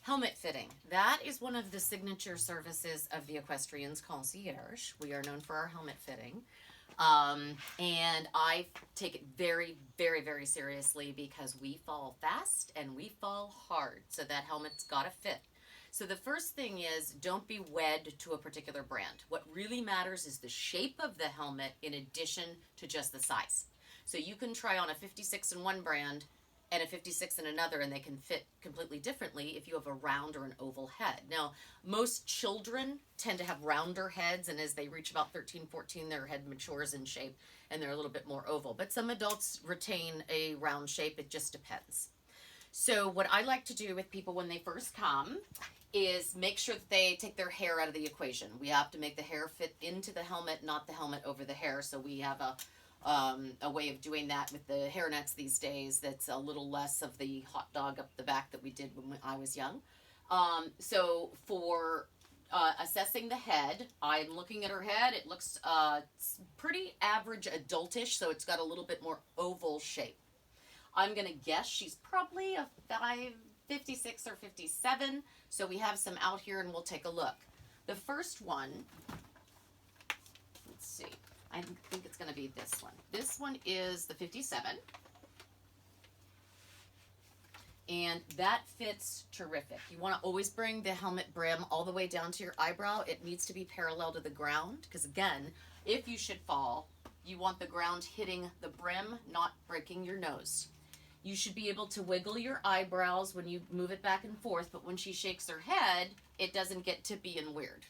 Helmet fitting. That is one of the signature services of the Equestrians Concierge. We are known for our helmet fitting. And I take it very, very, very seriously because we fall fast and we fall hard. So that helmet's got to fit. So the first thing is don't be wed to a particular brand. What really matters is the shape of the helmet in addition to just the size. So you can try on a 56 in one brand and a 56 in another, and they can fit completely differently if you have a round or an oval head. Now, most children tend to have rounder heads, and as they reach about 13, 14, their head matures in shape and they're a little bit more oval. But some adults retain a round shape, it just depends. So what I like to do with people when they first come is make sure that they take their hair out of the equation. We have to make the hair fit into the helmet, not the helmet over the hair. So we have a way of doing that with the hairnets these days that's a little less of the hot dog up the back that we did when I was young. So for assessing the head, I'm looking at her head. It looks pretty average adultish, so it's got a little bit more oval shape. I'm going to guess she's probably a 56 or 57. So we have some out here and we'll take a look. The first one, let's see. I think it's going to be this one. This one is the 57. And that fits terrific. You want to always bring the helmet brim all the way down to your eyebrow. It needs to be parallel to the ground because, again, if you should fall, you want the ground hitting the brim, not breaking your nose. You should be able to wiggle your eyebrows when you move it back and forth, but when she shakes her head, it doesn't get tippy and weird.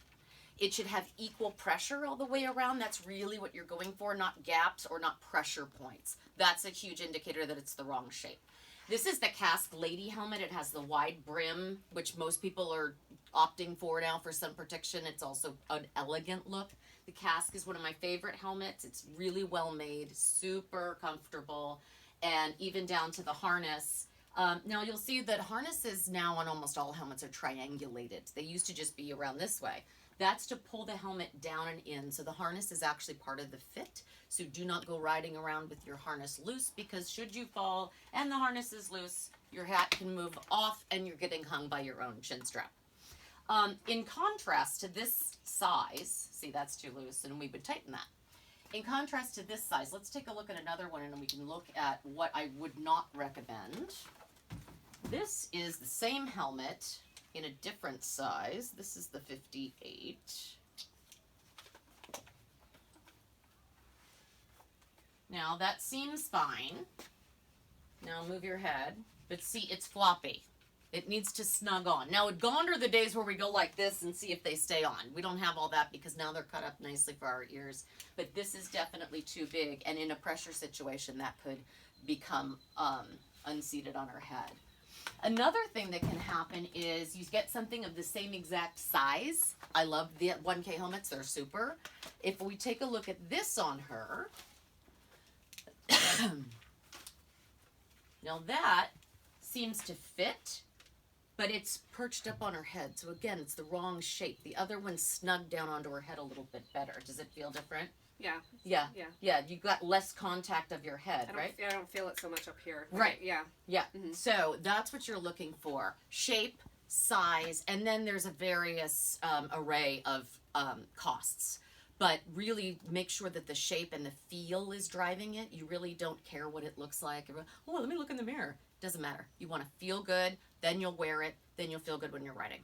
It should have equal pressure all the way around. That's really what you're going for, not gaps or not pressure points. That's a huge indicator that it's the wrong shape. This is the Casque Lady helmet. It has the wide brim, which most people are opting for now for sun protection. It's also an elegant look. The Casque is one of my favorite helmets. It's really well made, super comfortable, and even down to the harness. Now you'll see that harnesses now on almost all helmets are triangulated. They used to just be around this way. That's to pull the helmet down and in. So the harness is actually part of the fit. So do not go riding around with your harness loose because should you fall and the harness is loose, your hat can move off and you're getting hung by your own chin strap. In contrast to this size, see that's too loose and we would tighten that. In contrast to this size, let's take a look at another one and we can look at what I would not recommend. This is the same helmet in a different size. This is the 58. Now that seems fine. Now move your head. But see, it's floppy. It needs to snug on. Now, gone are the days where we go like this and see if they stay on. We don't have all that because now they're cut up nicely for our ears. But this is definitely too big. And in a pressure situation, that could become unseated on our head. Another thing that can happen is you get something of the same exact size. I love the 1K helmets. They're super. If we take a look at this on her, now that seems to fit, but it's perched up on her head. So again, it's the wrong shape. The other one snugged down onto her head a little bit better. Does it feel different? Yeah. Yeah. Yeah. Yeah. You got less contact of your head, right? I don't feel it so much up here. Right. Yeah. Yeah. Mm-hmm. So that's what you're looking for. Shape, size, and then there's a various array of costs. But really make sure that the shape and the feel is driving it. You really don't care what it looks like. Oh, let me look in the mirror. Doesn't matter. You want to feel good, then you'll wear it, then you'll feel good when you're riding.